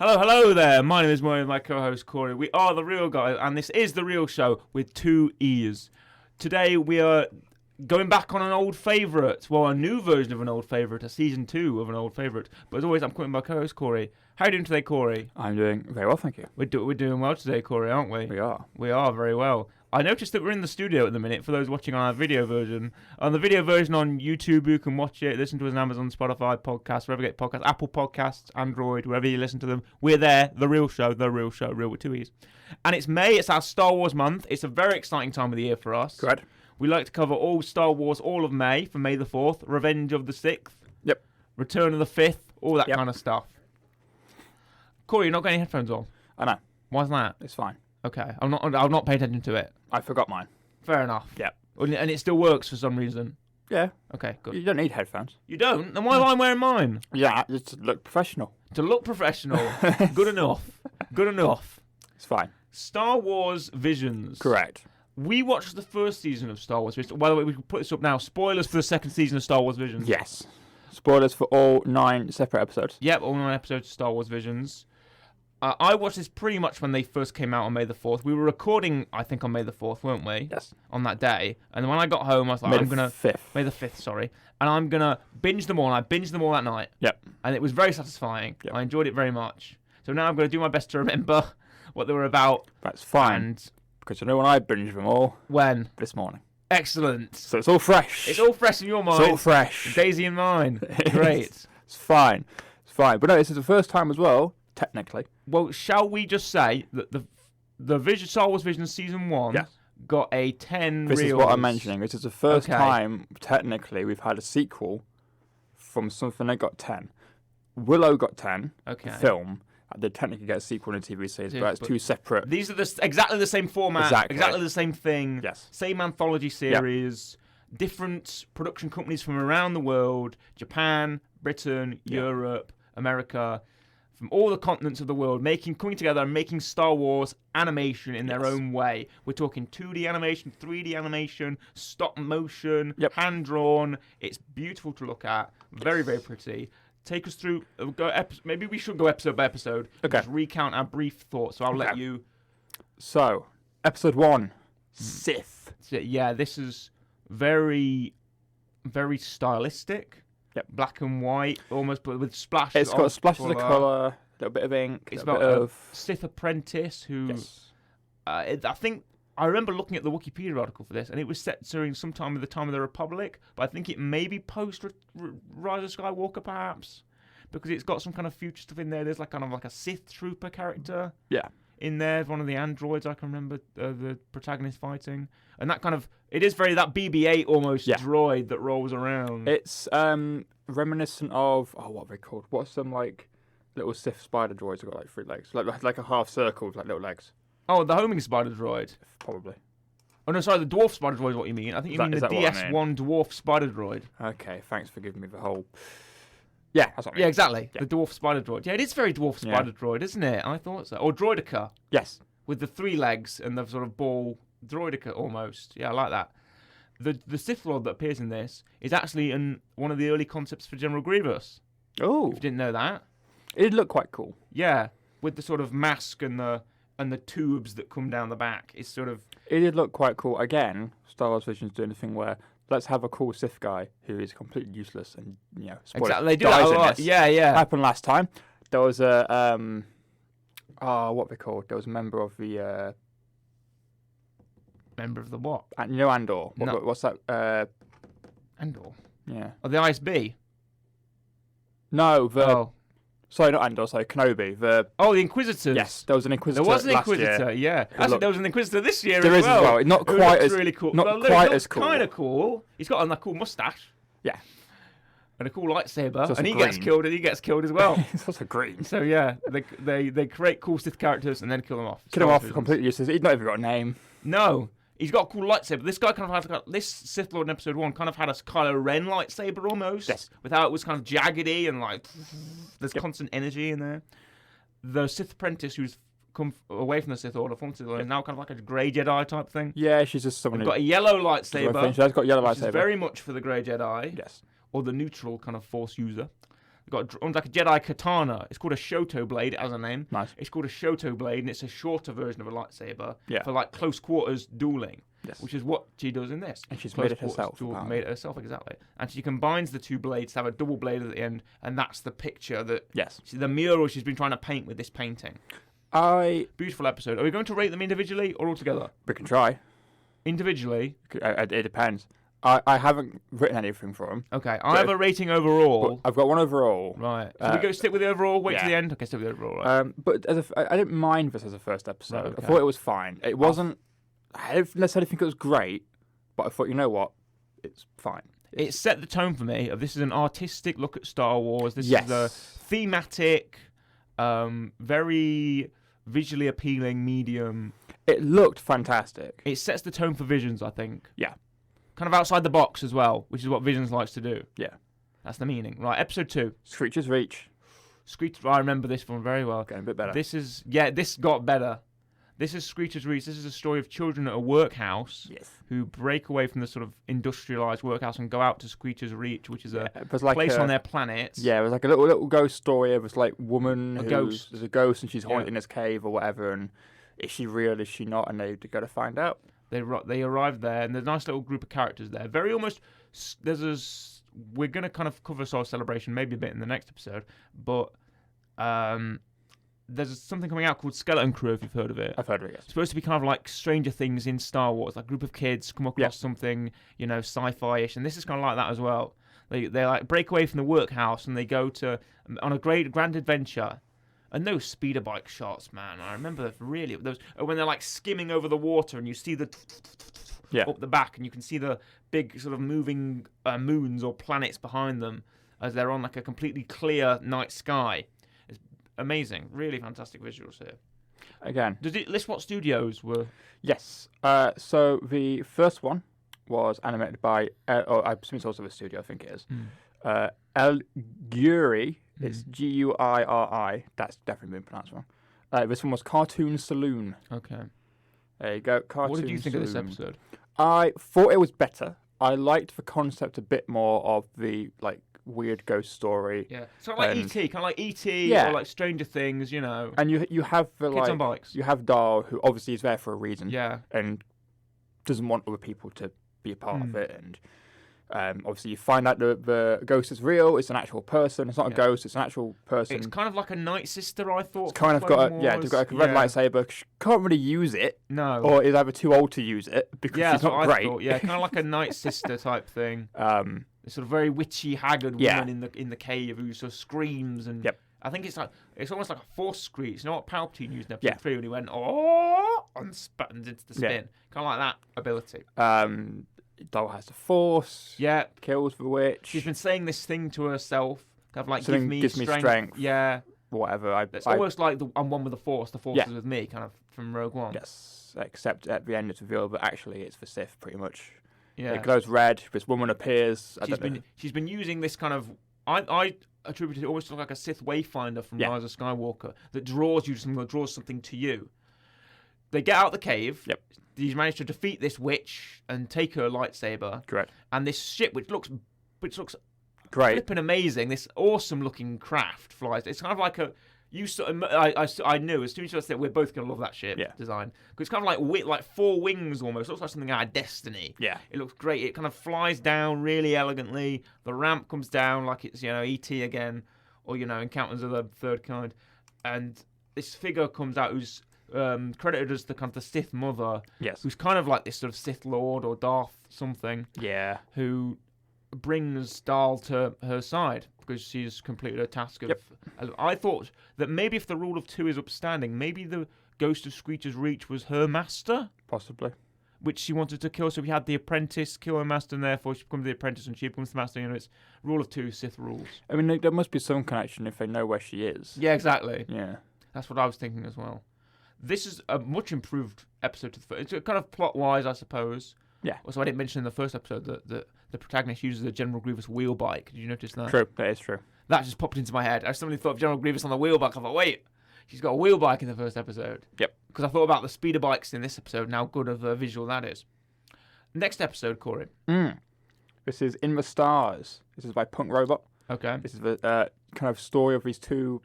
Hello there. My name is Moy and my co-host Corey. We are The Real Guys, and this is The Real Show with 2 E's. Today we are going back on an old favourite. Well, a new version of an old favourite, a season 2 of an old favourite. But as always, I'm calling my co-host Corey. How are you doing today, Corey? I'm doing very well, thank you. We're doing well today, Corey, aren't we? We are. We are very well. I noticed that we're in the studio at the minute, for those watching on our video version. On the video version on YouTube, you can watch it, listen to us on Amazon, Spotify, podcasts, wherever you get podcasts, Apple Podcasts, Android, wherever you listen to them. We're there, The Real Show, Real with 2 E's. And it's May, it's our Star Wars month. It's a very exciting time of the year for us. Correct. We like to cover all Star Wars, all of May, from May the 4th, Revenge of the 6th, Yep. Return of the 5th, all that Yep. kind of stuff. Corey, you're not got any headphones on? I know. Why's that? It's fine. Okay, I'll not pay attention to it. I forgot mine. Fair enough. Yep. And it still works for some reason. Yeah. Okay, good. You don't need headphones. You don't? Then why am I wearing mine? Yeah, just to look professional. To look professional. Good enough. Good enough. It's fine. Star Wars Visions. Correct. We watched the first season of Star Wars Visions. By the way, we can put this up now. Spoilers for the second season of Star Wars Visions. Yes. Spoilers for all 9 separate episodes. Yep, all 9 episodes of Star Wars Visions. I watched this pretty much when they first came out on May the 4th. We were recording, I think, on May the 4th, weren't we? Yes. On that day. And then when I got home, I was like, May the 5th. May the 5th, sorry. And I'm going to binge them all. And I binged them all that night. Yep. And it was very satisfying. Yep. I enjoyed it very much. So now I'm going to do my best to remember what they were about. That's fine. And because you know when I binged them all? When? This morning. Excellent. So it's all fresh. It's all fresh in your mind. It's all fresh. Daisy in mine. Great. It's fine. It's fine. But no, this is the first time as well, technically. Well, shall we just say that the Star Wars Vision Season 1 Yes. got a 10 This reels. is what I'm mentioning. This is the first Okay. time, technically, we've had a sequel from something that got 10. Willow got 10, Okay. the film. They technically get a sequel in a TV series, but it's 2 separate. These are exactly the same format, exactly the same thing, Yes. same anthology series, different production companies from around the world, Japan, Britain, Europe, America, from all the continents of the world, coming together and making Star Wars animation in their own way. We're talking 2D animation, 3D animation, stop motion, hand-drawn. It's beautiful to look at, very, very pretty. Take us through, maybe we should go episode by episode, Okay. just recount our brief thoughts, so I'll let you... So, episode 1, Sith. Yeah, this is very, very stylistic. Yep. Black and white, almost, but with splashes. It's got splashes of colour, a little bit of ink, It's a bit about of... a Sith apprentice who... Yes. I remember looking at the Wikipedia article for this, and it was set during some time of the time of the Republic, but I think it may be post Rise of Skywalker, perhaps, because it's got some kind of future stuff in there. There's like kind of like a Sith trooper character. Yeah. In there, one of the androids I can remember the protagonist fighting, and that kind of it is very that BB-8 almost droid that rolls around. It's reminiscent of what are they called? What's some like little Sith spider droids that got like 3 legs, like a half circle with like little legs? Oh, the homing spider droid. Probably. Oh no, sorry, the dwarf spider droid is what you mean. I think you mean the DS1 dwarf spider droid. Okay, thanks for giving me the whole. Yeah, that's what I mean. Yeah, exactly. Yeah. The dwarf spider droid. Yeah, it is very dwarf spider droid, isn't it? I thought so. Or droidica. Yes. With the 3 legs and the sort of ball droidica almost. Yeah, I like that. The Sith Lord that appears in this is actually one of the early concepts for General Grievous. Oh. If you didn't know that. It did look quite cool. Yeah, with the sort of mask and the tubes that come down the back. It's sort of... It did look quite cool. Again, Star Wars Vision's doing the thing where let's have a cool Sith guy who is completely useless and, exactly. They do that a lot. Yeah. Happened last time. There was a what are they called? There was a member of the Member of the what? Andor. No. What's that? Andor. Yeah. Oh, the ISB. No, sorry, not Andor. Sorry, Kenobi. The Inquisitors. Yes, there was an Inquisitor. There was an Inquisitor. Yeah. Actually, there was an Inquisitor this year. There as is well. as well. Not quite as really cool. Not quite as cool. Kind of cool. He's got a cool mustache. Yeah. And a cool lightsaber, and he gets killed, and he gets killed as well. It's also green. So yeah, they create cool Sith characters and then kill them off. Kill him off completely useless. He's not even got a name. No, he's got a cool lightsaber. This guy kind of had this Sith Lord in Episode 1 kind of had a Kylo Ren lightsaber almost. Yes. With how it was kind of jaggedy and like there's constant energy in there. The Sith apprentice who's come away from the Sith Order, from the Sith Order, is now kind of like a grey Jedi type thing. Yeah, she's just someone who's got a yellow lightsaber. She has got a yellow lightsaber. Which is very much for the grey Jedi. Yes. Or the neutral kind of Force user. Got like a Jedi katana. It's called a Shoto blade. It has a name. Nice. It's called a Shoto blade, and it's a shorter version of a lightsaber for like close quarters dueling. Yes. Which is what she does in this. And she's Close made it herself. Made it herself, exactly. And she combines the two blades to have a double blade at the end, and that's the picture that the mural she's been trying to paint with this painting. Beautiful episode. Are we going to rate them individually or all together? We can try. Individually? It depends. I haven't written anything for them. Okay, I have a rating overall. I've got one overall. Right. So we go stick with the overall, wait to the end? Okay, stick with the overall, right. But I didn't mind this as a first episode. Right, okay. I thought it was fine. It wasn't... I didn't necessarily think it was great, but I thought, you know what? It's fine. It set the tone for me of this is an artistic look at Star Wars. This is a thematic, very visually appealing medium. It looked fantastic. It sets the tone for Visions, I think. Yeah. Kind of outside the box as well, which is what Visions likes to do. Yeah. That's the meaning. Right, episode 2. Screecher's Reach. I remember this one very well. Getting a bit better. This got better. This is Screecher's Reach. This is a story of children at a workhouse who break away from the sort of industrialised workhouse and go out to Screecher's Reach, which is a place on their planet. Yeah, it was like a little ghost story of this like woman ghost. There's a ghost and she's haunting this cave or whatever, and is she real, is she not, and they got to find out. They arrived there, and there's a nice little group of characters there. Very almost, we're going to kind of cover Soul Celebration maybe a bit in the next episode, but there's something coming out called Skeleton Crew, if you've heard of it. I've heard of it, yes. It's supposed to be kind of like Stranger Things in Star Wars, like a group of kids come across something, sci-fi-ish, and this is kind of like that as well. They like break away from the workhouse and they go on a grand adventure. And those speeder bike shots, man, I remember really those when they're like skimming over the water and you see the up the back and you can see the big sort of moving moons or planets behind them as they're on like a completely clear night sky. It's amazing, really fantastic visuals here. Again, does it list what studios were? Yes. So the first one was animated by, I assume it's also a studio, I think it is. El Guri. It's Guiri. That's definitely been pronounced wrong. This one was Cartoon Saloon. Okay. There you go. Cartoon What did you think Saloon. of this episode? I thought it was better. I liked the concept a bit more of the like weird ghost story. Yeah. So like E.T., kind of like E.T. or like Stranger Things, And you have the kids on bikes. You have Dahl, who obviously is there for a reason. Yeah. And doesn't want other people to be a part of it, and obviously you find out the ghost is real. It's an actual person. It's not a ghost. It's an actual person. It's kind of like a Night Sister, I thought. It's kind of got they've got like a red lightsaber. She can't really use it. No. Or is either too old to use it because she's not great. Thought. Yeah, kind of like a Night Sister type thing. This sort of very witchy, haggard woman in the cave who sort of screams and. I think it's almost like a force screech. You know what Palpatine used in episode 3 when he went and sputtons into the spin. Kind of like that ability. Dahl has the Force. Yeah. Kills the witch. She's been saying this thing to herself. Kind of like, gives me strength. Yeah. Whatever. It's almost like I'm one with the Force. The Force is with me, kind of from Rogue One. Yes. Except at the end it's revealed that actually it's the Sith, pretty much. Yeah. It glows red. This woman appears. She's been using this kind of... I attribute it almost to like a Sith Wayfinder from Rise of Skywalker that draws something to you. They get out the cave. Yep. He's managed to defeat this witch and take her lightsaber. Correct. And this ship, which looks great, flipping amazing. This awesome looking craft flies. It's kind of like I knew as soon as I said we're both gonna love that ship design because it's kind of like 4 wings almost. It looks like something out of Destiny. Yeah. It looks great. It kind of flies down really elegantly. The ramp comes down like it's E.T. again, or Encounters of the Third Kind, and this figure comes out who's credited as the kind of the Sith Mother. Yes. Who's kind of like this sort of Sith Lord or Darth something. Yeah. Who brings Dahl to her side because she's completed her task of... I thought that maybe if the rule of 2 is upstanding, maybe the Ghost of Screecher's Reach was her master? Possibly. Which she wanted to kill, so we had the apprentice kill her master, and therefore she becomes the apprentice and she becomes the master. It's rule of 2 Sith rules. I mean, there must be some connection if they know where she is. Yeah, exactly. Yeah. That's what I was thinking as well. This is a much improved episode to the first. It's kind of plot-wise, I suppose. Yeah. Also, I didn't mention in the first episode that the protagonist uses a General Grievous wheel bike. Did you notice that? True, that is true. That just popped into my head. I suddenly thought of General Grievous on the wheel bike. I thought, wait, she's got a wheel bike in the first episode. Yep. Because I thought about the speeder bikes in this episode and how good of a visual that is. Next episode, Corey. This is In the Stars. This is by Punk Robot. Okay. This is the kind of story of these two,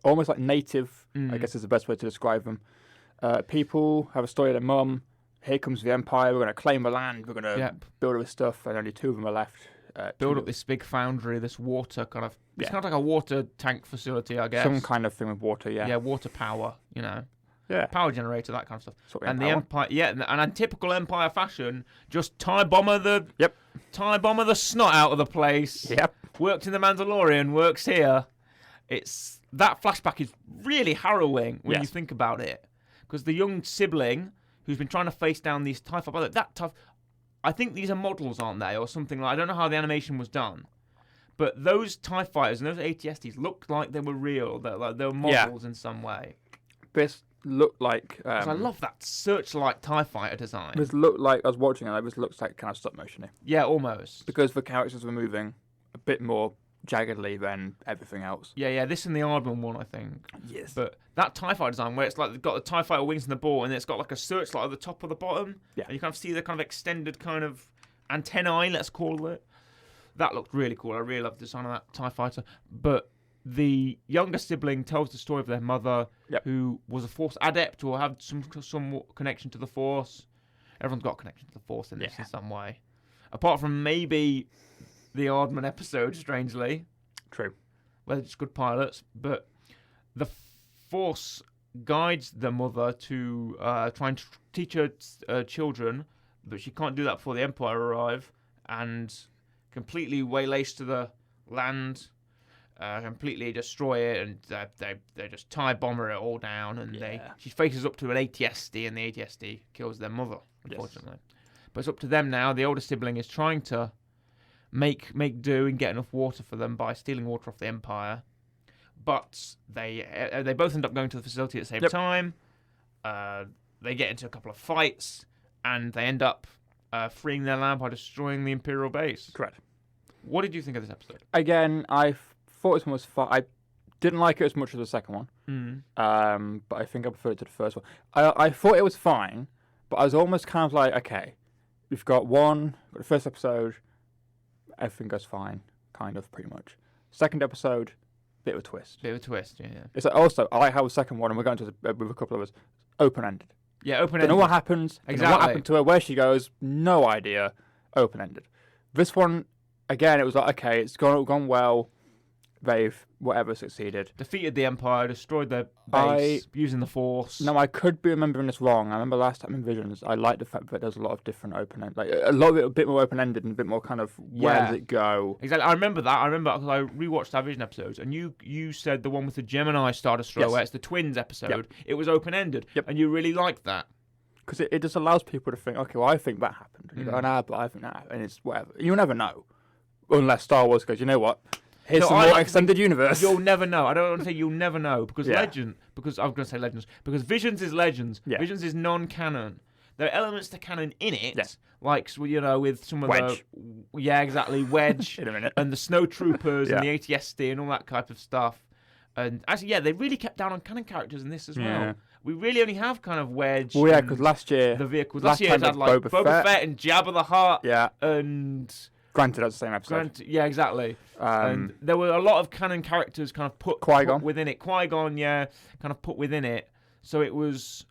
almost like native, I guess is the best way to describe them. People have a story of their mum. Here comes the Empire. We're going to claim the land. We're going to build all this stuff, and only 2 of them are left. Build up this big foundry, this water kind of. It's kind of like a water tank facility, I guess. Some kind of thing with water, yeah. Yeah, water power, you know. Yeah. Power generator, that kind of stuff. Sort of and the Empire, and in typical Empire fashion, just tie bomber the snot out of the place. Yep. Worked in the Mandalorian, works here. That flashback is really harrowing when you think about it, because the young sibling who's been trying to face down these TIE fighters, I think these are models, aren't they, or something like. I don't know how the animation was done, but those TIE fighters and those ATSTs looked like they were real. They were models in some way. This looked like. I love that Searchlight TIE fighter design. This looked like I was watching it. This looks like kind of stop motiony. Yeah, almost. Because the characters were moving a bit more jaggedly than everything else. Yeah. This and the Aardman one, I think. Yes. But that TIE fighter design, where it's like they've got the TIE fighter wings in the ball, and it's got like a searchlight at the top or the bottom. Yeah. And you kind of see the kind of extended kind of antennae, let's call it. That looked really cool. I really loved the design of that TIE fighter. But the younger sibling tells the story of their mother, who was a Force adept or had some connection to the Force. Everyone's got a connection to the Force in this in some way. Apart from maybe the Aardman episode, strangely. True. Where they're just good pilots. But the Force guides the mother to try and teach her children, but she can't do that before the Empire arrive, and completely waylays to the land, completely destroy it, and they just TIE bomber it all down, and she faces up to an ATSD, and the ATSD kills their mother, unfortunately. But it's up to them now. The older sibling is trying to make do and get enough water for them by stealing water off the Empire. But they both end up going to the facility at the same time. They get into a couple of fights, and they end up freeing their land by destroying the Imperial base. Correct. What did you think of this episode? Again, I thought this one was fun. I didn't like it as much as the second one, but I think I preferred it to the first one. I thought it was fine, but I was almost kind of like, okay, we've got the first episode, everything goes fine, kind of, pretty much. Second episode, bit of a twist. Yeah. It's also, I like how the second one, and we're going to with a couple of us, open-ended. Yeah, open-ended. Don't know what happens. Exactly. What happened to her, where she goes, no idea. Open-ended. This one, again, it was like, okay, it's gone well. They've, succeeded. Defeated the Empire, destroyed their base, using the Force. No, I could be remembering this wrong. I remember last time in Visions, I liked the fact that there's a lot of different open-ended, like a lot of it a bit more open-ended and a bit more kind of, where does it go? Exactly. I remember that. because I rewatched our Vision episodes, and you said the one with the Gemini Star Destroyer, where it's the twins episode, it was open-ended, and you really liked that. Because it just allows people to think, okay, well, I think that happened. And you go, nah, but I think that happened. And it's whatever. You never know. Unless Star Wars goes, you know what? Here's some more extended universe. You'll never know. I don't want to say you'll never know, because because I'm going to say Legends, because Visions is Legends. Yeah. Visions is non-canon. There are elements to canon in it, like, with some of Wedge. Wedge, in a minute. and the Snow Troopers and the ATSD and all that type of stuff. And actually, they really kept down on canon characters in this as well. We really only have kind of Wedge. Well, because last year the vehicles. Last year it had like Boba Fett and Jabba the Hutt. Yeah. And granted, that's the same episode. Yeah, exactly. And there were a lot of canon characters kind of put within it. Qui-Gon, kind of put within it. So it was,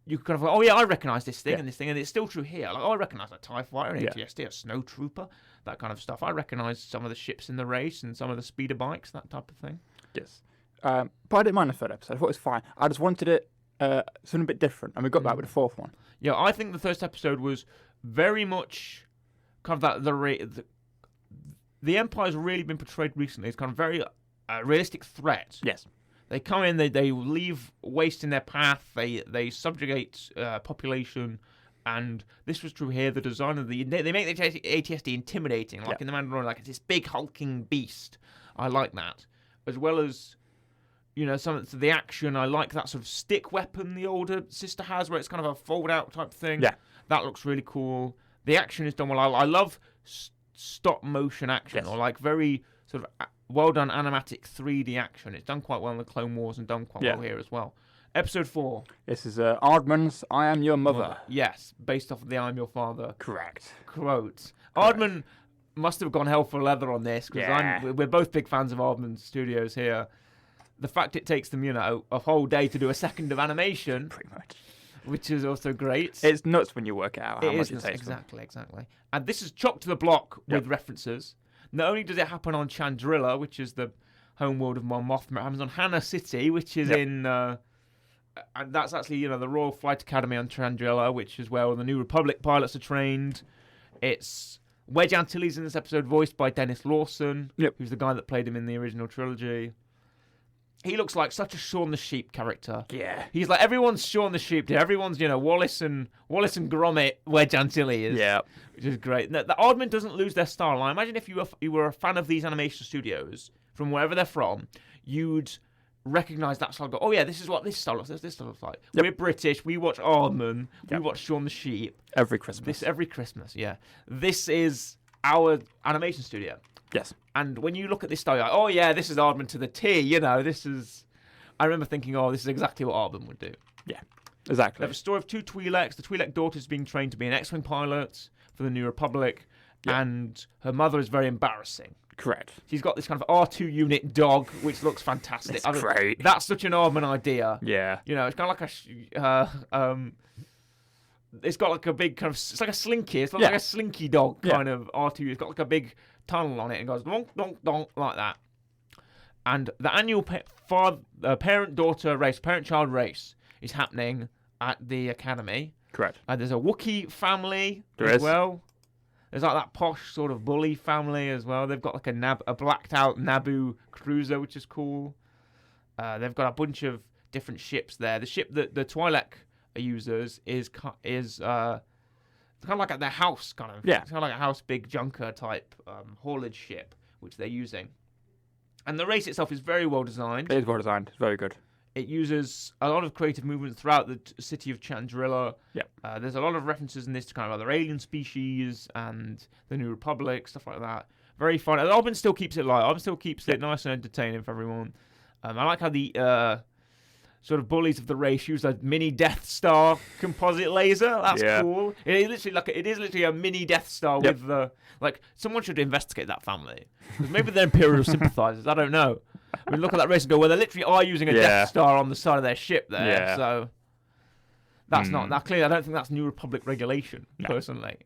you could kind of like, oh yeah, I recognise this thing and this thing, and it's still true here. Like, I recognise a TIE fighter, an ATSD, a Snow Trooper, that kind of stuff. I recognise some of the ships in the race and some of the speeder bikes, that type of thing. Yes. But I didn't mind the third episode. I thought it was fine. I just wanted it something a bit different, and we got that with the fourth one. Yeah, I think the first episode was very much kind of the Empire's really been portrayed recently as kind of very realistic threat. Yes. They come in, they leave waste in their path, they subjugate population, and this was true here. The design of they make the ATSD intimidating, like in the Mandalorian, like it's this big hulking beast. I like that, as well as some of the action. I like that sort of stick weapon the older sister has, where it's kind of a fold out type thing. Yeah, that looks really cool. The action is done well. I love stop motion action, or like very sort of well done animatic 3D action. It's done quite well in the Clone Wars and done quite well here as well. Episode 4. This is Aardman's I Am Your Mother. Yes, based off of the I Am Your Father. Correct. Quote. Aardman, must have gone hell for leather on this because we're both big fans of Aardman Studios here. The fact it takes them, a whole day to do a second of animation, pretty much, which is also great. It's nuts when you work it out how much it takes. Exactly. And this is chock to the block with references. Not only does it happen on Chandrilla, which is the home world of Mon Mothma, it happens on Hana City, which is in, and that's actually the Royal Flight Academy on Chandrilla, which is where all the New Republic pilots are trained. It's Wedge Antilles in this episode, voiced by Dennis Lawson, who's the guy that played him in the original trilogy. He looks like such a Shaun the Sheep character. Yeah. He's like everyone's Shaun the Sheep. Everyone's, Wallace and Gromit, Wedge Antilles. Yeah. Which is great. The Aardman doesn't lose their style. I imagine if you were a fan of these animation studios, from wherever they're from, you'd recognise that style. Go, oh yeah, this is what this style looks like. We're British. We watch Aardman. We watch Shaun the Sheep. Every Christmas. Every Christmas, yeah. This is our animation studio. Yes. And when you look at this style, you're like, oh yeah, this is Aardman to the T. This is. I remember thinking, oh, this is exactly what Aardman would do. Yeah, exactly. They have a story of two Twi'leks. The Twi'lek daughter is being trained to be an X-wing pilot for the New Republic, and her mother is very embarrassing. Correct. She's got this kind of R2 unit dog, which looks fantastic. It's great. That's such an Aardman idea. Yeah. It's kind of like it's got like a big kind of. It's like a slinky. It's like a slinky dog kind of R2. It's got like a big tunnel on it and goes donk donk donk like that. And the annual parent-daughter race, parent-child race, is happening at the academy. Correct. There's a Wookiee family as well. There's like that posh sort of bully family as well. They've got like a blacked-out Naboo cruiser, which is cool. They've got a bunch of different ships there. The ship that the Twi'lek users is kind of like at their house, kind of. Yeah. It's kind of like a house big junker type haulage ship, which they're using. And the race itself is very well designed. It is well designed. It's very good. It uses a lot of creative movements throughout the city of Chandrilla. Yep. There's a lot of references in this to kind of other alien species and the New Republic, stuff like that. Very fun. And Aardman still keeps it light. Aardman still keeps it nice and entertaining for everyone. I like how the sort of bullies of the race use a mini Death Star composite laser. That's cool. It is literally a mini Death Star with the someone should investigate that family. Because maybe they're Imperial sympathizers. I don't know. I mean, look at that race and go, well, they literally are using a Death Star on the side of their ship there. Yeah. So that's not that clear. I don't think that's New Republic regulation, personally.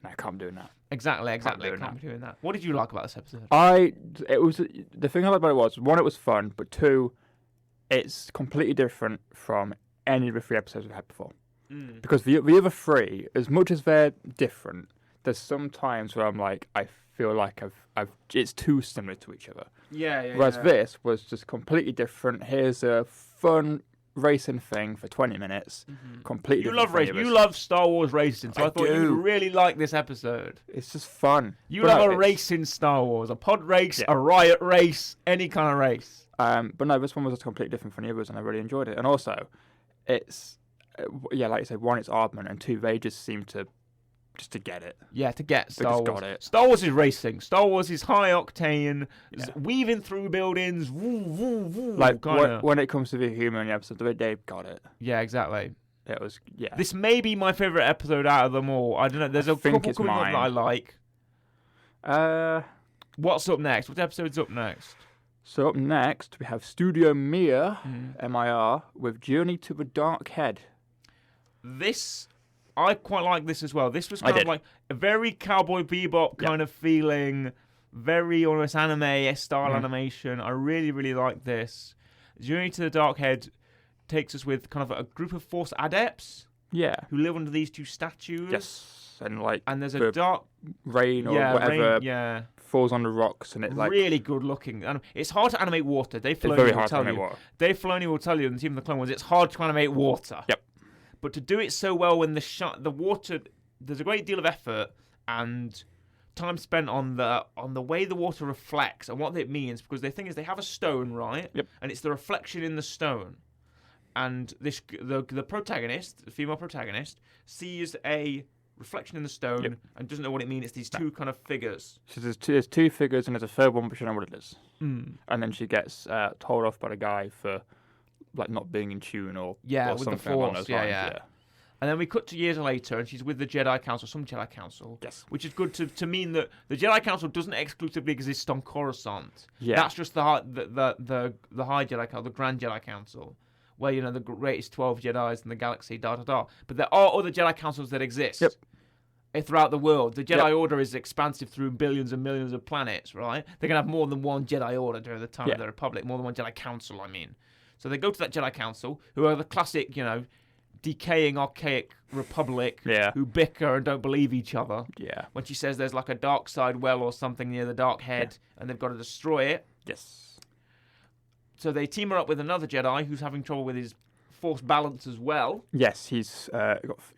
No, I can't be doing that. Exactly. Can't be doing that. What did you like about this episode? The thing I liked about it was, one, it was fun, but two, it's completely different from any of the 3 episodes we've had before. Because the other 3, as much as they're different, there's some times where I'm like, I feel like it's too similar to each other. Whereas this was just completely different. Here's a fun racing thing for 20 minutes. Completely different. You love racing. You love Star Wars racing, so I thought you would really like this episode. It's just fun. You love a race in Star Wars, a pod race, a riot race, any kind of race. But no, this one was just completely different from the others, and I really enjoyed it. And also, it's like you said, one, it's Aardman, and two, they just seem to get it. Yeah, to get Star Wars. Got it. Star Wars is racing. Star Wars is high octane, weaving through buildings, woo, woo, woo. Like when it comes to the humor in the episode, they got it. Yeah, exactly. It was This may be my favorite episode out of them all. I don't know. There's a couple coming up that I like. What's up next? What episode's up next? So up next, we have Studio Mir, MIR, with Journey to the Dark Head. I quite like this as well. This was kind of like a very Cowboy Bebop kind of feeling, very almost anime-style animation. I really, really like this. Journey to the Dark Head takes us with kind of a group of Force adepts who live under these 2 statues. Yes, and there's a dark rain or whatever falls on the rocks, and it's really good looking. And it's hard to animate water. Dave Filoni will tell you in the Team of the Clone Wars, it's hard to animate water. Yep. But to do it so well when the water, there's a great deal of effort and time spent on the way the water reflects and what it means, because the thing is they have a stone, right? Yep. And it's the reflection in the stone. And the protagonist, the female protagonist, sees a reflection in the stone and doesn't know what it means. It's these 2 kind of figures. So there's 2 figures and there's a third one, but she doesn't know what it is. And then she gets told off by the guy for not being in tune or with something the Force. Yeah. And then we cut to years later, and she's with the Jedi Council, some Jedi Council. Yes. Which is good to mean that the Jedi Council doesn't exclusively exist on Coruscant. Yeah. That's just the High Jedi Council, the Grand Jedi Council, where the greatest 12 Jedis in the galaxy, But there are other Jedi Councils that exist. Yep. Throughout the world. The Jedi Order is expansive through billions and millions of planets, right? They're going to have more than one Jedi Order during the time of the Republic, more than one Jedi Council, I mean. So they go to that Jedi Council, who are the classic, decaying, archaic Republic, who bicker and don't believe each other. Yeah. When she says there's like a dark side well or something near the Dark Head, and they've got to destroy it. Yes. So they team her up with another Jedi who's having trouble with his force balance as well. Yes, he's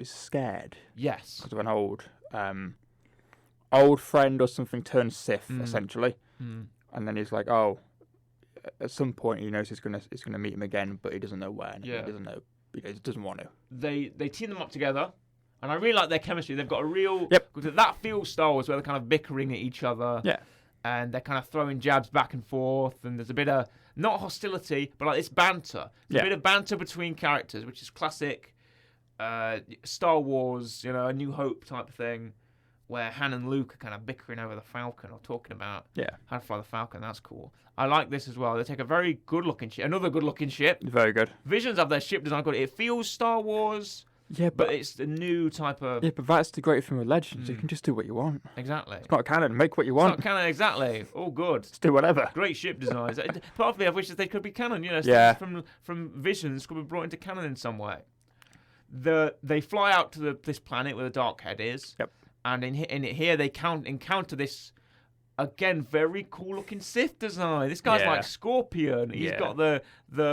scared. Yes. Because of an old friend or something turned Sith, essentially. And then he's like, oh, at some point he knows he's gonna meet him again, but he doesn't know when. Yeah. He doesn't know. He doesn't want to. They team them up together, and I really like their chemistry. They've got a real... Yep. That feels Star Wars, where they're kind of bickering at each other. Yeah. And they're kind of throwing jabs back and forth, and there's a bit of, not hostility, but like it's banter. There's a bit of banter between characters, which is classic Star Wars, A New Hope type thing, where Han and Luke are kind of bickering over the Falcon or talking about how to fly the Falcon. That's cool. I like this as well. They take a very good-looking ship, another good-looking ship. Very good. Visions of their ship design good. It feels Star Wars. Yeah, but it's a new type of... Yeah, but that's the great thing with Legends. You can just do what you want. Exactly. It's not canon. Make what you want. It's not canon, exactly. All good. Just do whatever. Great ship designs. Part of me, I wish that they could be canon. From Visions could be brought into canon in some way. They fly out to this planet where the Dark Head is. Yep. And in here they encounter this... Again, very cool looking Sith design. This guy's like Scorpion. He's got the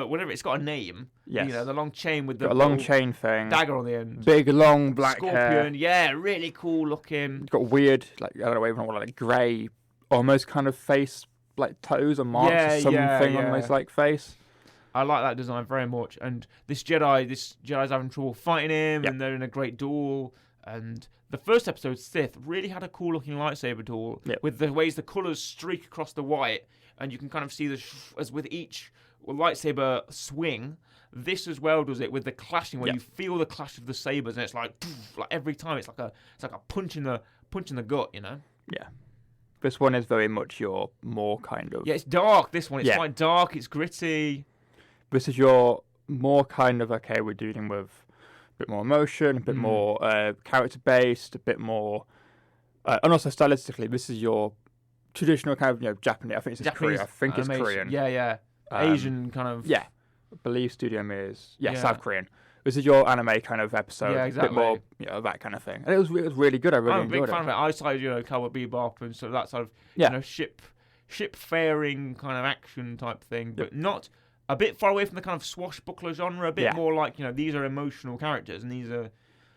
whatever. It's got a name. Yes. The long chain with the long chain thing. Dagger on the end. Big long black Scorpion. hair. Yeah, really cool looking. He's got weird, I don't know, even like grey, almost kind of face, like toes or marks or something on his face. I like that design very much. And this Jedi's having trouble fighting him, and they're in a great duel. And the first episode, Sith, really had a cool-looking lightsaber duel with the ways the colours streak across the white, and you can kind of see as with each lightsaber swing. This as well does it with the clashing, where you feel the clash of the sabers, and it's like every time it's like a punch in the gut, Yeah. This one is very much your more kind of... Yeah, it's dark. This one, it's quite dark. It's gritty. This is your more kind of we're dealing with a bit more emotion, a bit more character-based, a bit more... and also stylistically, this is your traditional kind of, Japanese... I think it's Korean. I think it's Korean. Yeah. Asian kind of... Yeah. I believe Studio Me is... Yeah, South Korean. This is your anime kind of episode. Yeah, exactly. A bit more, that kind of thing. And it was really good. I really enjoyed it. I'm a big fan of it. I started, Cowboy Bebop and sort of that sort of, ship faring kind of action type thing, but not... A bit far away from the kind of swashbuckler genre, a bit more like, these are emotional characters, and these are,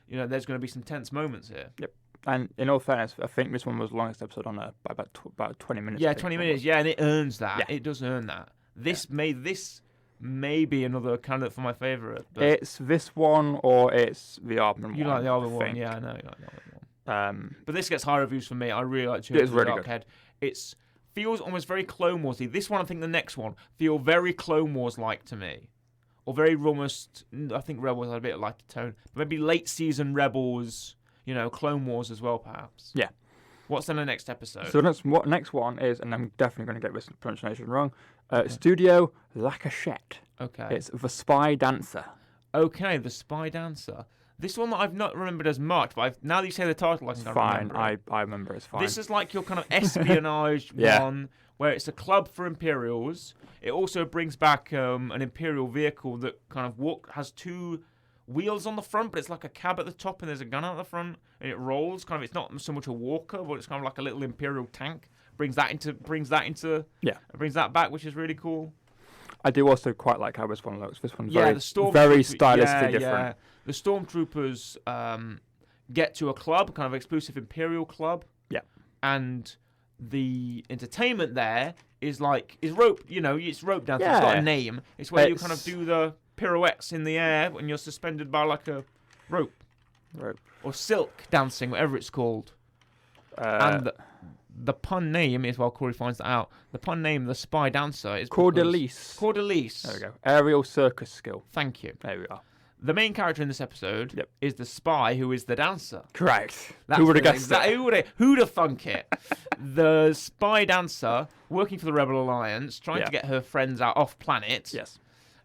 there's going to be some tense moments here. Yep. And in all fairness, I think this one was the longest episode on by about 20 minutes. Yeah, 20 minutes, and it earns that. Yeah. It does earn that. This may be another candidate for my favourite. It's this one or it's the Arbor one. You like the Arbor one, yeah, I know you like the Arbor one. But this gets high reviews from me. I really like Children of the Dark Head. It's... feels almost very Clone Wars-y. This one, I think the next one, feel very Clone Wars-like to me. Or very almost, I think Rebels had a bit like the tone. Maybe late season Rebels, Clone Wars as well, perhaps. Yeah. What's in the next episode? So the next one is, and I'm definitely going to get this pronunciation wrong, Studio La Cachette. Okay. It's The Spy Dancer. Okay, The Spy Dancer. This one that I've not remembered as much, but now that you say the title, I can remember it. I remember it's fine. This is like your kind of espionage one, where it's a club for Imperials. It also brings back an Imperial vehicle that kind of has two wheels on the front, but it's like a cab at the top, and there's a gun out the front, and it rolls. Kind of, it's not so much a walker, but it's kind of like a little Imperial tank. Brings that back, which is really cool. I do also quite like how this one looks. This one's very stylistically different. Yeah. The Stormtroopers get to a club, kind of exclusive Imperial club. Yeah. And the entertainment there is rope, it's rope dancing. Yeah. It's got a name. It's where you kind of do the pirouettes in the air when you're suspended by like a rope. Or silk dancing, whatever it's called. And the pun name is, while Corey finds that out, the pun name, The Spy Dancer, is Cordelise. Cordelise. There we go. Aerial circus skill. Thank you. There we are. the main character in this episode is the spy who is the dancer. Correct. That's Who would have guessed that? Who'd have thunk it? The spy dancer working for the Rebel Alliance, trying to get her friends out off planet. Yes.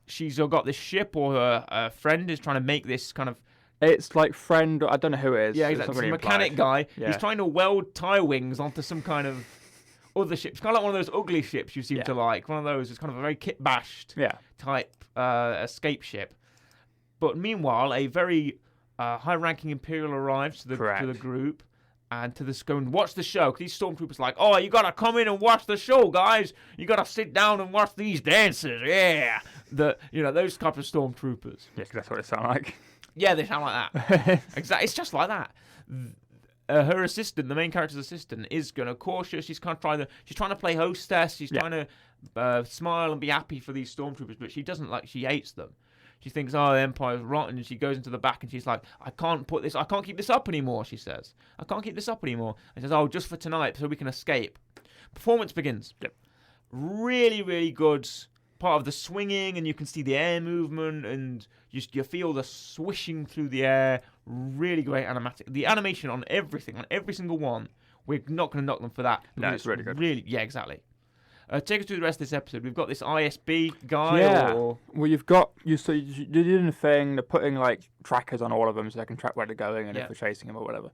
She's got this ship, or her friend is trying to make this kind of... It's like friend, I don't know who it is. Yeah, exactly. It's a mechanic guy. Yeah. He's trying to weld tie wings onto some kind of other ship. It's kind of like one of those ugly ships you seem to like. One of those. It's kind of a very kit-bashed type escape ship. But meanwhile, a very high-ranking Imperial arrives to the group and to this go and watch the show. Because these stormtroopers are like, oh, you got to come in and watch the show, guys. You got to sit down and watch these dances. Yeah. Those type of stormtroopers. Yeah, that's what it sounds like. Yeah, they sound like that. Exactly. It's just like that. Her assistant, the main character's assistant, is cautious. She's kind of trying to play hostess. She's trying to smile and be happy for these stormtroopers, but she doesn't she hates them. She thinks, oh, the Empire's rotten, and she goes into the back and she's like, I can't keep this up anymore, she says. I can't keep this up anymore. And says, oh, just for tonight, so we can escape. Performance begins. Yep. Really, really good part of the swinging, and you can see the air movement, and you feel the swishing through the air. Really great animatic. The animation on everything, on every single one, we're not going to knock them for that. No, it's really good. Yeah, exactly. Take us through the rest of this episode. We've got this ISB guy. Yeah. Well, you've got you're doing the thing. They're putting like trackers on all of them so they can track where they're going and if they're chasing them or whatever.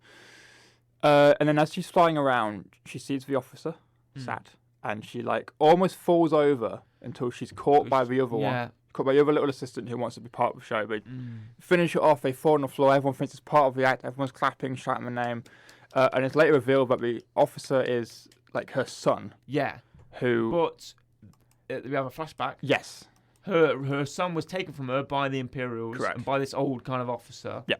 And then as she's flying around, she sees the officer sat, and she like almost falls over until she's caught by the other one. Caught by the other little assistant who wants to be part of the show. But finish it off, they fall on the floor. Everyone thinks it's part of the act. Everyone's clapping, shouting the name, and it's later revealed that the officer is like her son. Yeah. But we have a flashback. Yes. Her son was taken from her by the Imperials and by this old kind of officer. Yeah.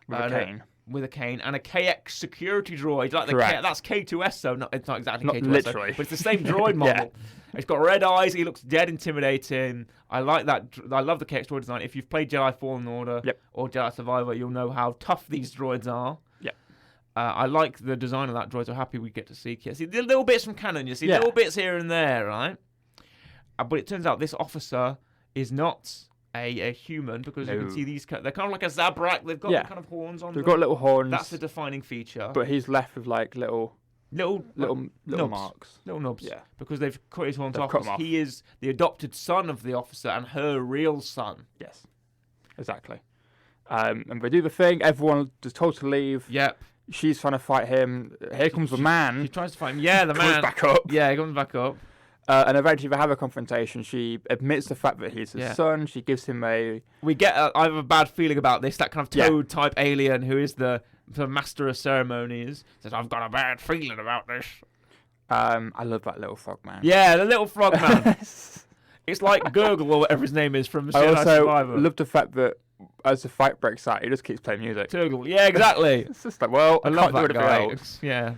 With a cane. With a cane and a KX security droid. That's K2S, though. It's not exactly not K2S, literally. but it's the same droid model. It's got red eyes. He looks dead intimidating. I like that. I love the KX droid design. If you've played Jedi Fallen Order or Jedi Survivor, you'll know how tough these droids are. I like the design of that droid, so happy we get to see the little bits from canon. You see little bits here and there, right? But it turns out this officer is not a human, because you can see these. They're kind of like a Zabrak. They've got kind of horns on them. They've got little horns. That's the defining feature. But he's left with like little marks. Little nubs. Yeah. Because they've cut his horns off. He is the adopted son of the officer and her real son. Yes. Exactly. And they do the thing. Everyone is told to leave. Yep. She's trying to fight him. Here comes the man. She tries to fight him. Yeah, the man comes back up. Yeah, he comes back up. And eventually they have a confrontation. She admits the fact that he's his son. She gives him I have a bad feeling about this. That kind of Toad-type alien who is the master of ceremonies says, I've got a bad feeling about this. I love that little frog man. Yeah, the little frog man. It's like Gurgle or whatever his name is from Jedi Survivor. I love the fact that as the fight breaks out, he just keeps playing music. Turgle. Yeah, exactly. It's just like, well, I love can't that do guy. anything else. Yeah.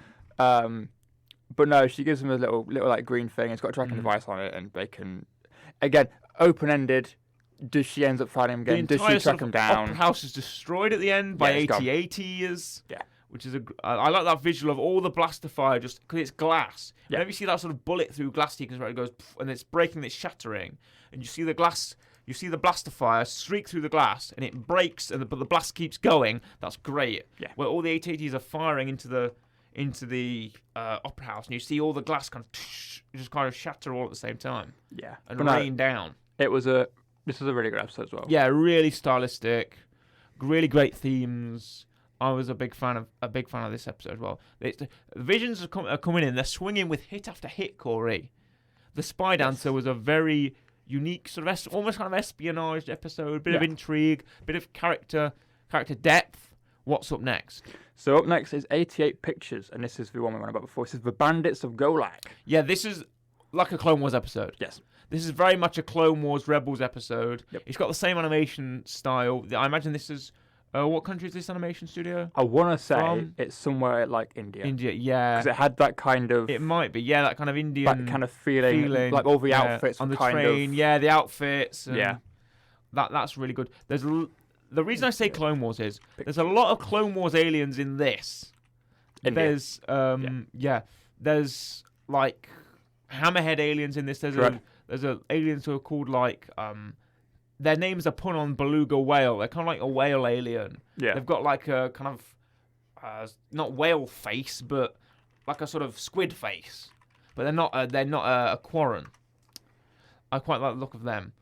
But no, she gives him a little like green thing. It's got a tracking device on it, and they can, again, open-ended. Does she end up fighting him again? Does she track him down? The house is destroyed at the end by AT-ATs. Yeah. Which is I like that visual of all the blaster fire just because it's glass. Yeah. Whenever you see that sort of bullet through glass, you can where it goes and it's breaking, it's shattering, and you see the glass. You see the blaster fire streak through the glass, and it breaks, but the blast keeps going. That's great. Yeah. Where all the AT-ATs are firing into the opera house, and you see all the glass kind of just kind of shatter all at the same time. Yeah. And rain down. This was a really good episode as well. Yeah, really stylistic, really great themes. I was a big fan of this episode as well. The visions are coming in. They're swinging with hit after hit. Corey, the spy dancer was a very unique sort of almost kind of espionage episode. Bit of intrigue, bit of character depth. What's up next? So up next is 88 Pictures, and this is the one we went about before. This is The Bandits of Golak. Yeah, this is like a Clone Wars episode. Yes. This is very much a Clone Wars Rebels episode. Yep. It's got the same animation style. I imagine this is... what country is this animation studio? I want to say it's somewhere like India. India, yeah. Because it had that kind of... It might be, yeah, that kind of Indian... That kind of feeling. Like all the outfits on the kind train, of... yeah, the outfits. And yeah. That's really good. The reason I say Clone Wars is there's a lot of Clone Wars aliens in this. India. There's like hammerhead aliens in this. There's aliens who are called like their names are pun on beluga whale. They're kind of like a whale alien. Yeah. They've got like a kind of not whale face, but like a sort of squid face. But they're not a quarren. I quite like the look of them.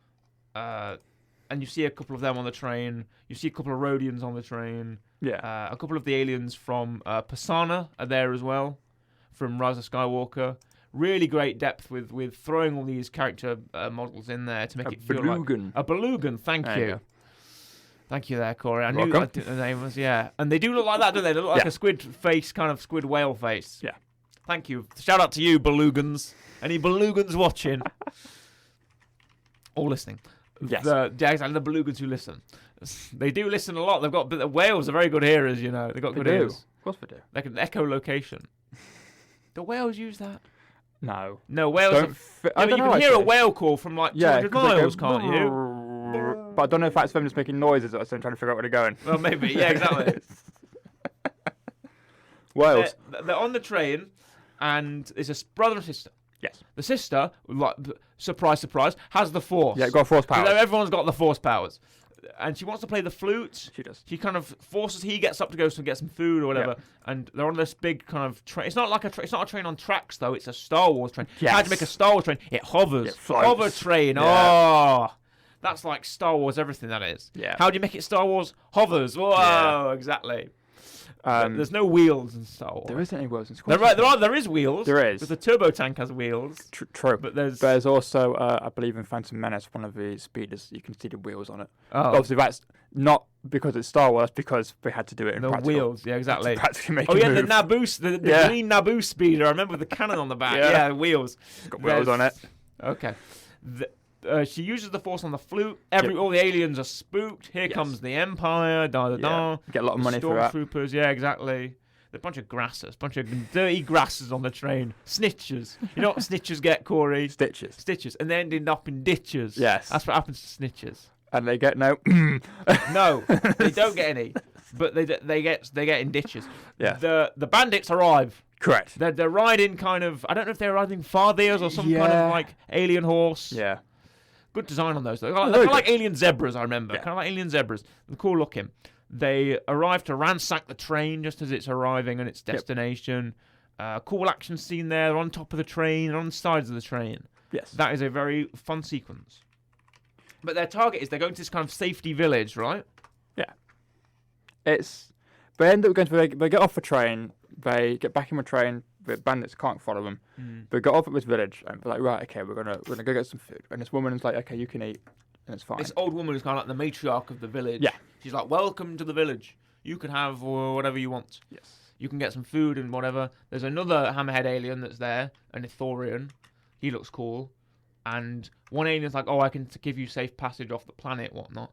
And you see a couple of them on the train. You see a couple of Rhodians on the train. Yeah. A couple of the aliens from Pisana are there as well, from Rise of Skywalker. Really great depth with throwing all these character models in there to make it feel like a belugan. Thank you. Thank you there, Corey. I knew the name was, and they do look like that, don't they? They look like a squid face, kind of squid whale face. Yeah. Thank you. Shout out to you, belugans. Any belugans watching or listening? Yes. The belugans who listen. They do listen a lot. But the whales are very good hearers, you know. They've got good ears. Of course they do. They can echolocation. Do whales use that? No. No, whales. I don't know, you can hear a whale call from like 200 miles, can't you? But I don't know if that's them just making noises or I'm trying to figure out where they're going. Well, maybe. Yeah, exactly. Whales. They're on the train, and it's a brother and sister. Yes. The sister, like, surprise, surprise, has the Force. Yeah, got Force powers. Everyone's got the Force powers. And she wants to play the flute. She does. She kind of forces. He gets up to go and get some food or whatever. Yep. And they're on this big kind of train. It's not like it's not a train on tracks though. It's a Star Wars train. Yes. How do you make a Star Wars train? It hovers. It floats. Hover train. Yeah. Oh, that's like Star Wars. Everything that is. Yeah. How do you make it Star Wars? Hovers. Whoa. Yeah. Exactly. There's no wheels in Star Wars. There isn't any wheels in Star Wars. There is wheels. There is. Because the turbo tank has wheels. True. But there's also, I believe in Phantom Menace, one of the speeders, you can see the wheels on it. Oh. Obviously, that's not because it's Star Wars, because they had to do it in practical. The wheels, yeah, exactly. Practically make the move. Naboo, the green Naboo speeder. I remember the cannon on the back. Yeah, wheels. It's got wheels on it. Okay. She uses the Force on the flute. All the aliens are spooked. Here comes the Empire. Da da da. Get a lot of money for that. Stormtroopers. Yeah, exactly. They're a bunch of grassers, bunch of dirty grassers on the train. Snitchers. You know what snitchers get, Corey? Stitches. And they ended up in ditches. Yes. That's what happens to snitchers. And they get no. No, they don't get any. But they get in ditches. Yeah. The bandits arrive. Correct. They're riding kind of. I don't know if they're riding farthiers or some kind of like alien horse. Yeah. Good design on those. They're kind of like alien zebras. I remember. Yeah. Kind of like alien zebras. They're cool looking. They arrive to ransack the train just as it's arriving at its destination. Cool action scene there. They're on top of the train, on the sides of the train. Yes. That is a very fun sequence. But their target is they're going to this kind of safety village, right? Yeah. They end up going to. They get off the train. They get back in the train. The bandits can't follow them. They get off at this village and they're like, right, okay, we're gonna go get some food. And this woman is like, okay, you can eat, and it's fine. This old woman is kind of like the matriarch of the village. Yeah. She's like, welcome to the village. You can have whatever you want. Yes. You can get some food and whatever. There's another hammerhead alien that's there, an Ithorian. He looks cool. And one alien's like, oh, I can give you safe passage off the planet, whatnot.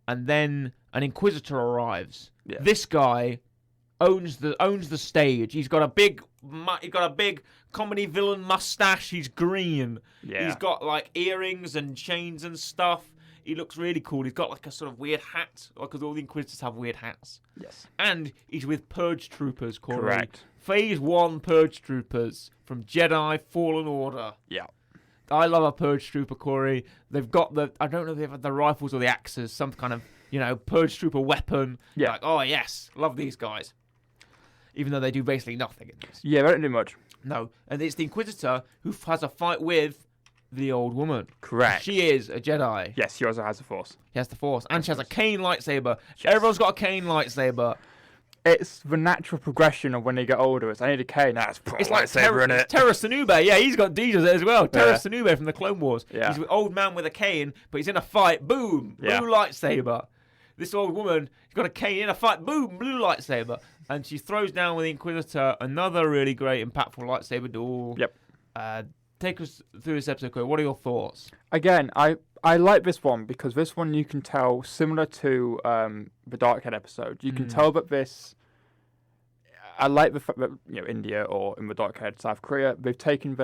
And then an Inquisitor arrives. Yeah. This guy owns the stage. He's got a big comedy villain mustache. He's green. Yeah. He's got like earrings and chains and stuff. He looks really cool. He's got like a sort of weird hat, because all the Inquisitors have weird hats. Yes. And he's with Purge Troopers, Corey. Correct. Phase 1 Purge Troopers from Jedi Fallen Order. Yeah. I love a Purge Trooper, Corey. They've got I don't know if they've had the rifles or the axes, some kind of, Purge Trooper weapon. Yeah. Like, oh yes, love these guys. Even though they do basically nothing in this. Yeah, they don't do much. No. And it's the Inquisitor who has a fight with the old woman. Correct. She is a Jedi. Yes, she also has the Force. She has the Force. And she has a cane lightsaber. Yes. Everyone's got a cane lightsaber. It's the natural progression of when they get older. I need a cane. It's like Terra Sanube. Yeah, he's got D's as well. Terra Sanube from the Clone Wars. Yeah. He's an old man with a cane, but he's in a fight. Boom. Blue lightsaber. This old woman, she's got a cane in a fight. Boom. Blue lightsaber. And she throws down with the Inquisitor another really great, impactful lightsaber duel. Yep. Take us through this episode, Corey. What are your thoughts? Again, I like this one because this one you can tell, similar to the Darkhead episode, you can tell that this. I like the fact that India or in the Darkhead, South Korea, they've taken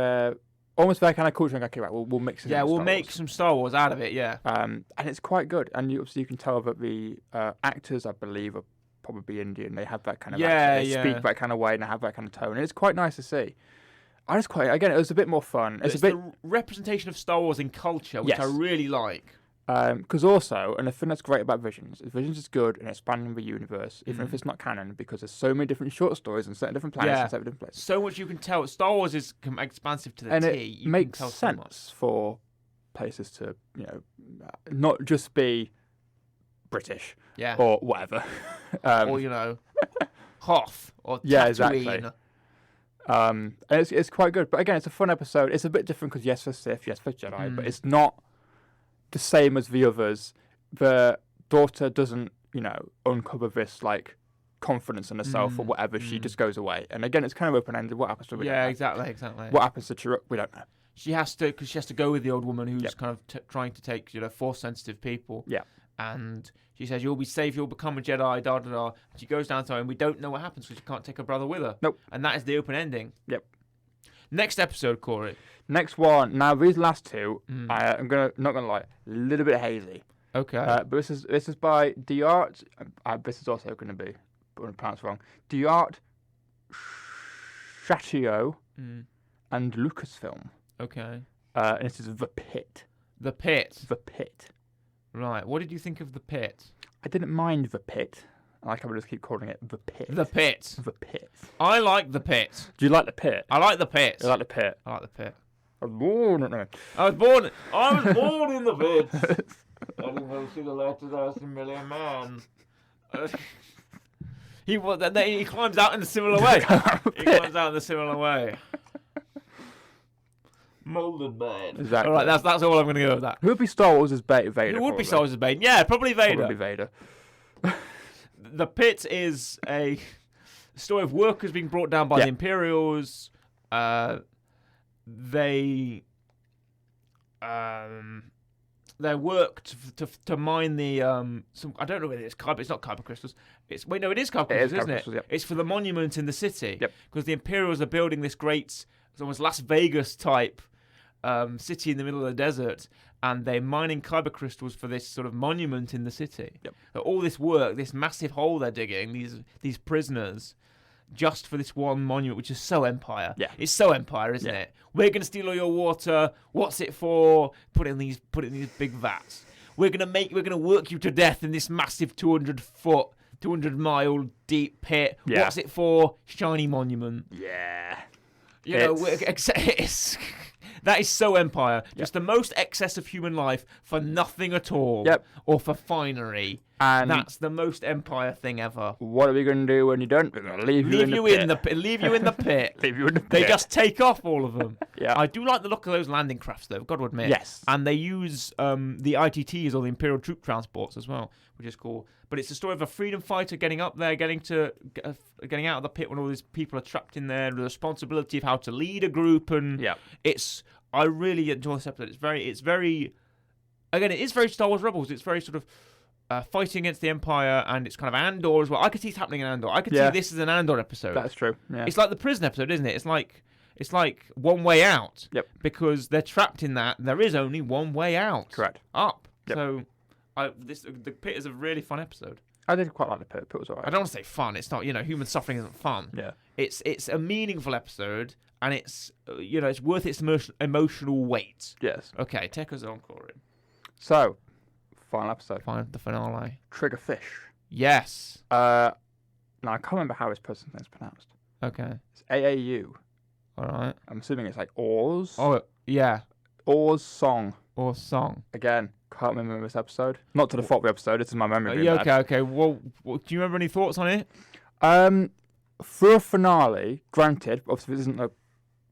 almost their kind of culture and okay, right, we'll mix it. Yeah, we'll make some Star Wars out of it. Yeah. And it's quite good, and obviously you can tell that the actors, I believe, are probably Indian. They have that kind of accent. They speak that kind of way and they have that kind of tone. And it's quite nice to see. Again, it was a bit more fun. It's a bit the representation of Star Wars in culture, which I really like. Because also, and the thing that's great about Visions is good in expanding the universe, even if it's not canon, because there's so many different short stories and certain different planets and certain different places. So much you can tell. Star Wars is expansive to the and T. it makes sense for places to, not just be British or whatever. Or, Hoth or Tatooine. Yeah, exactly. And it's quite good. But again, it's a fun episode. It's a bit different because yes for Sith, yes for Jedi, but it's not the same as the others. The daughter doesn't, uncover this like confidence in herself or whatever. She just goes away. And again, it's kind of open ended. What happens to her? Yeah, exactly. What happens to Chirrut? We don't know. She has to go with the old woman who's kind of trying to take force sensitive people. Yeah. And she says, "You'll be safe. You'll become a Jedi." Da da da. She goes down to her, and we don't know what happens because she can't take her brother with her. Nope. And that is the open ending. Yep. Next episode, Corey. Next one. Now these last two, I'm not gonna lie, a little bit hazy. Okay. But this is by Diart. This is also going to be, I'm going to pronounce wrong. Diart Chatio and Lucasfilm. Okay. And this is The Pit. The Pit. The Pit. Right. What did you think of The Pit? I didn't mind The Pit. I like how we just keep calling it The Pit. The Pit. The Pit. I like The Pit. Do you like The Pit? I like The Pit. You like The Pit? I like The Pit. I was born in it. I was born in The Pit. I didn't go see the latest House Million Man. He climbs out in a similar way. He climbs out in a similar way. Molded man. Exactly. All right, that's all I'm going to go with that. Who would be Star Wars as Vader? Who would be Star Wars as Vader? Yeah, probably Vader. Probably Vader. The Pit is a story of workers being brought down by the Imperials. They worked to mine the I don't know whether it's kyber. It's not kyber crystals. It is kyber crystals, isn't it? Yep. It's for the monument in the city. Yep. Because the Imperials are building this great, it's almost Las Vegas type city in the middle of the desert, and they're mining kyber crystals for this sort of monument in the city. Yep. So all this work, this massive hole they're digging, these prisoners, just for this one monument, which is so Empire. Yeah. It's so Empire, isn't it? We're going to steal all your water. What's it for? Put it in these big vats. We're going to work you to death in this massive 200-mile deep pit. Yeah. What's it for? Shiny monument. Yeah. That is so Empire. Just the most excess of human life for nothing at all. Yep. Or for finery. And that's the most Empire thing ever. What are we going to do when you don't? We're going to leave you in the pit. Leave you in the pit. Leave you in the pit. They just take off all of them. Yeah. I do like the look of those landing crafts, though. I've got to admit. Yes. And they use the ITTs, or the Imperial Troop Transports, as well, which is cool. But it's the story of a freedom fighter getting up there, getting out of the pit when all these people are trapped in there, the responsibility of how to lead a group, and I really enjoy this episode. It's very again, it is very Star Wars Rebels. It's very sort of fighting against the Empire, and it's kind of Andor as well. I could see it happening in Andor. I could see this as an Andor episode. That's true. Yeah. It's like the prison episode, isn't it? It's like One Way Out. Yep. Because they're trapped in that. There is only one way out. Correct. Up. Yep. So, the Pit is a really fun episode. I did quite like the Pit. It was alright. I don't want to say fun. It's not. Human suffering isn't fun. Yeah. It's a meaningful episode, and it's it's worth its emotional weight. Yes. Okay, take us on, Corey. So, final episode. The finale. Triggerfish. Yes. Now I can't remember how his person's name's pronounced. Okay. It's AAU. All right. I'm assuming it's like Oars. Oh yeah. Oars Song. Or song. Again, can't remember this episode. Not to the fault of the episode. This is my memory. Being bad. Okay. Well, do you remember any thoughts on it? For a finale, granted, obviously this isn't a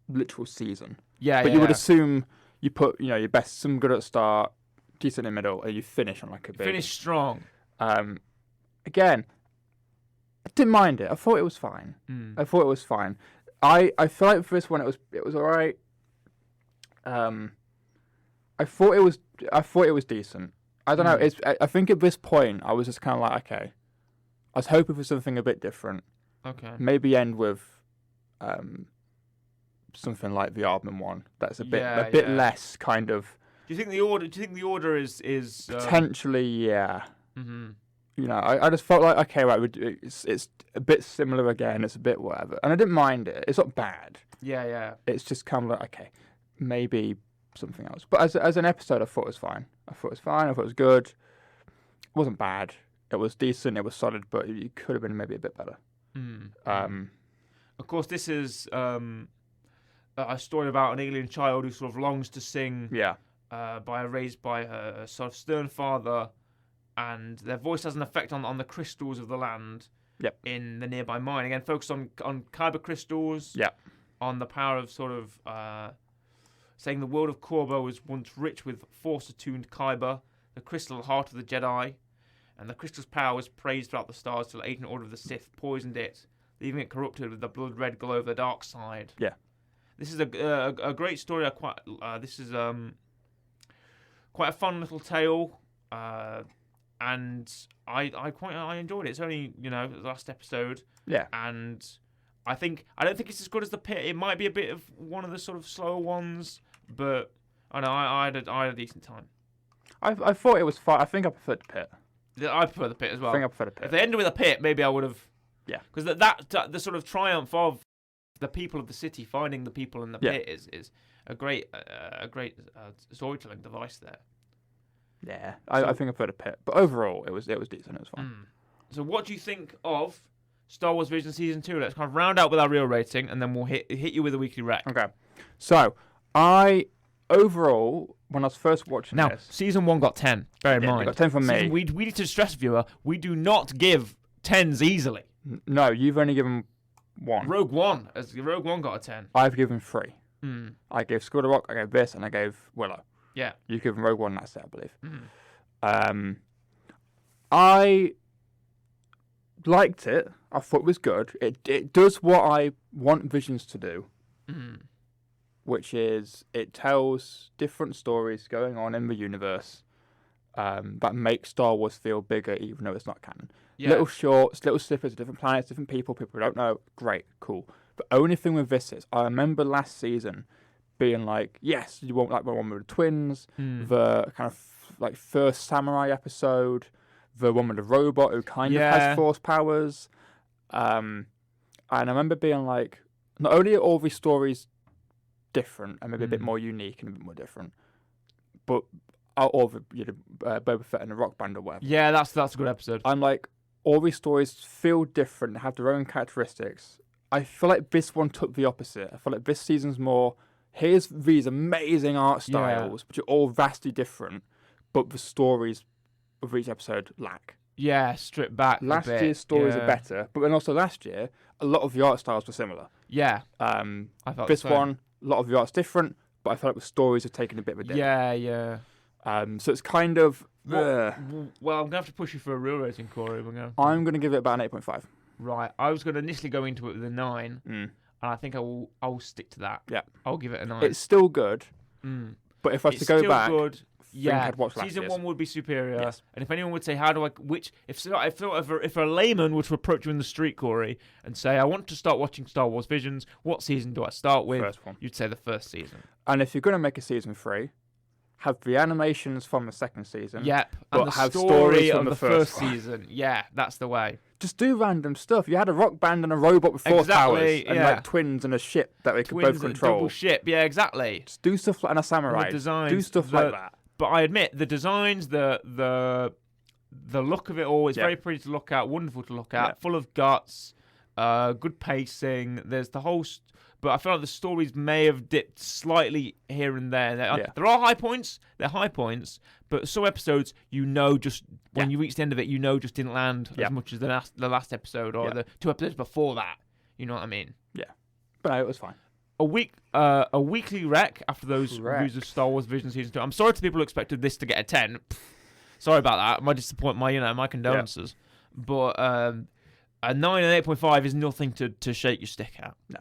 literal season. Yeah. But you would assume you put your best, some good at the start, decent in the middle, and you finish on like a big. Finish strong. Again, I didn't mind it. I thought it was fine. I thought it was fine. I feel like for this one it was alright. I thought it was decent. I don't know. I think at this point I was just kind of like, okay. I was hoping for something a bit different. Okay. Maybe end with something like the Aardman one. That's a bit less kind of. Do you think the order is potentially yeah. Mm-hmm. I just felt like okay, right. It's a bit similar again. It's a bit whatever, and I didn't mind it. It's not bad. Yeah. It's just kind of like okay, maybe something else. But as an episode, I thought it was fine. I thought it was good. It wasn't bad. It was decent. It was solid, but it could have been maybe a bit better. Of course, this is a story about an alien child who sort of longs to sing. Yeah. Raised by a sort of stern father, and their voice has an effect on the crystals of the land. Yep. In the nearby mine. Again, focused on kyber crystals. Yep. On the power of sort of saying the world of Korbo was once rich with force-attuned kyber, the crystal heart of the Jedi, and the crystal's power was praised throughout the stars till Agent Order of the Sith poisoned it, leaving it corrupted with the blood-red glow of the dark side. Yeah. This is a great story. This is quite a fun little tale, and I enjoyed it. It's only the last episode. Yeah. And I don't think it's as good as the Pit. It might be a bit of one of the sort of slower ones, but I had a decent time. I thought it was fine. I think I preferred the Pit. I prefer the Pit as well. I think I prefer the Pit. If they ended with a Pit, maybe I would have. Yeah. Because that the sort of triumph of the people of the city finding the people in the Pit is a great storytelling device there. Yeah, I think I prefer the Pit, but overall it was decent. It was fine. So what do you think of Star Wars Vision Season 2? Let's kind of round out with our real rating, and then we'll hit you with a weekly rec. Okay. So, overall, when I was first watching now, this... Season 1 got 10, bear in mind. Got 10 from me. We need to stress, viewer, we do not give 10s easily. No, you've only given 1. Rogue One got a 10. I've given 3. I gave School of the Rock, I gave this, and I gave Willow. Yeah. You've given Rogue One, that's it, I believe. I liked it. I thought it was good. It does what I want Visions to do, which is it tells different stories going on in the universe that make Star Wars feel bigger, even though it's not canon. Yeah. Little shorts, little snippets of different planets, different people we don't know. Great, cool. The only thing with this is, I remember last season being like, yes, you want like the one with the twins, the kind of like first samurai episode, the one with the robot who kind of has force powers. And I remember being like, not only are all these stories different and maybe a bit more unique and a bit more different, but all the Boba Fett and the Rock Band or whatever. Yeah, that's a good episode. I'm like, all these stories feel different, have their own characteristics. I feel like this one took the opposite. I feel like this season's more, here's these amazing art styles, which are all vastly different, but the stories of each episode lack. Yeah, stripped back. Last year's stories are better, but then also last year, a lot of the art styles were similar. Yeah. I thought this one, a lot of the art's different, but I felt like the stories are taking a bit of a dip. Yeah. So it's kind of... Well, I'm going to have to push you for a real rating, Corey. I'm going to give it about an 8.5. Right. I was going to initially go into it with a 9, and I think I will stick to that. Yeah. I'll give it a 9. It's still good, but if I was to go back... Good. Yeah, I'd watch season year's. 1 would be superior. Yes. And if anyone would say, if a layman were to approach you in the street, Corey, and say, I want to start watching Star Wars Visions, what season do I start with? First one. You'd say the first season. And if you're going to make a season 3, have the animations from the second season. Yep. But and the have story from of the first season. Yeah, that's the way. Just do random stuff. You had a rock band and a robot with force powers, and like twins and a ship that they could both control. Double ship, yeah, exactly. Just do stuff like and a samurai. The designs, do stuff like that. But I admit the designs, the look of it all is very pretty to look at, wonderful to look at, full of guts, good pacing. There's the whole. But I feel like the stories may have dipped slightly here and there. There are high points. They're high points. But some episodes, just when you reach the end of it, just didn't land as much as the last episode or the 2 episodes before that. You know what I mean? Yeah. But no, it was fine. A weekly rec after those reviews of Star Wars Vision Season 2. I'm sorry to people who expected this to get a 10. Sorry about that. My disappointment, my condolences. Yeah. But a 9 and 8.5 is nothing to shake your stick at. No.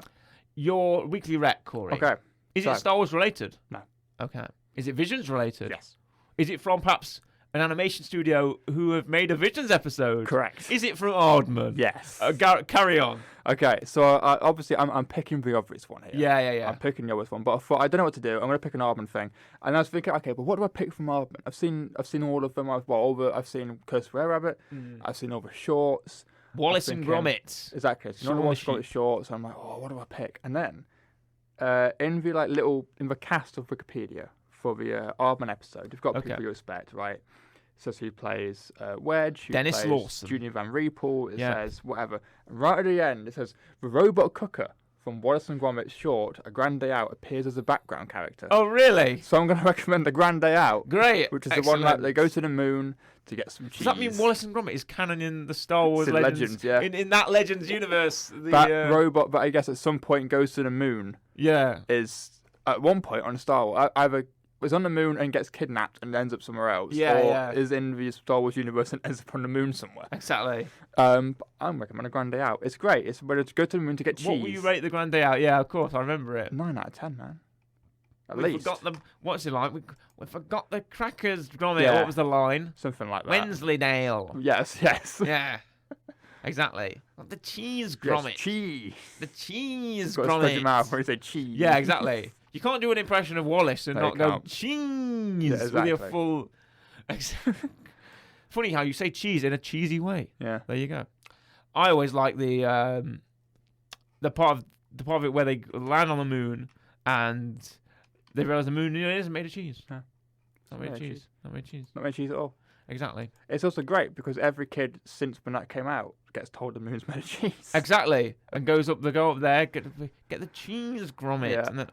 Your weekly rec, Corey. Okay. Is it Star Wars related? No. Okay. Is it Visions related? Yes. Is it from perhaps an animation studio who have made a Visions episode? Correct. Is it from Aardman? Yes. Carry on. Okay, so obviously I'm picking the obvious one here. Yeah. I'm picking the obvious one, but I thought I don't know what to do. I'm going to pick an Aardman thing, and I was thinking, okay, but what do I pick from Aardman? I've seen all of them. I've seen Curse of Were Rabbit. I've seen all the shorts. Wallace and Gromit. Exactly. So not Wallace and Gromit shorts. I'm like, oh, what do I pick? And then in the cast of Wikipedia for the Aardman episode, you've got Okay. people you expect, right? So who plays Wedge, who Dennis plays Lawson. Junior Van Riepel, it Yeah. says whatever. And right at the end, it says, the robot cooker from Wallace and Gromit's short, A Grand Day Out, appears as a background character. Oh, really? So I'm going to recommend A Grand Day Out, Great. which is the one Excellent. like they go to the moon to get some cheese. Does that mean Wallace and Gromit is canon in the Star Wars in Legends? yeah. In that Legends universe. That robot that I guess at some point goes to the moon Yeah. is, at one point on Star Wars, either is on the moon and gets kidnapped and ends up somewhere else, Yeah, or yeah. is in the Star Wars universe and ends up on the moon somewhere. Exactly. But I'm recommending A Grand Day Out. It's great. It's where to go to the moon to get cheese. What will you rate the Grand Day Out? Yeah, of course, I remember it. 9 out of 10, man. At We least. forgot the what's it like? We forgot the crackers, Gromit. Yeah. What was the line? Something like that. Wensleydale. Yes, yes. Yeah. Exactly. The cheese, Yes, Gromit. cheese. The cheese, Got to spread your Gromit. mouth when you say cheese. Yeah, exactly. You can't do an impression of Wallace and No, not you go can't. cheese Yeah, with your exactly. full. Funny how you say cheese in a cheesy way. Yeah. There you go. I always like the part of it where they land on the moon and they realize the moon isn't made of cheese. No. Not made of Yeah, cheese. cheese. Not made of cheese. Not made cheese at all. Exactly. It's also great because every kid since when that came out gets told the moon's made of cheese. Exactly. And go up there, get the cheese, Gromit, Yeah. and then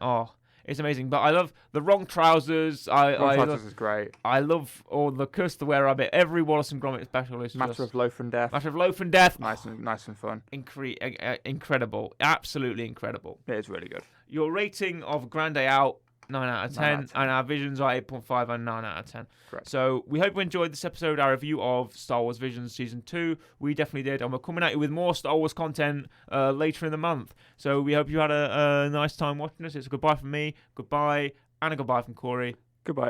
it's amazing. But I love the wrong trousers. This is great. I love all the Curse the Were Rabbit. Every Wallace and Gromit special is Matter just of Loaf and Death. Matter of Loaf and Death. Nice and fun. Incredible. Absolutely incredible. It is really good. Your rating of Grand Day Out, 9 out of 10, 9 out of 10. and our Visions are 8.5 and 9 out of 10. Correct. So we hope you enjoyed this episode, our review of Star Wars Visions Season 2. We definitely did, and we're coming at you with more Star Wars content later in the month. So we hope you had a nice time watching us. It's a goodbye from me, goodbye, and a goodbye from Corey. Goodbye.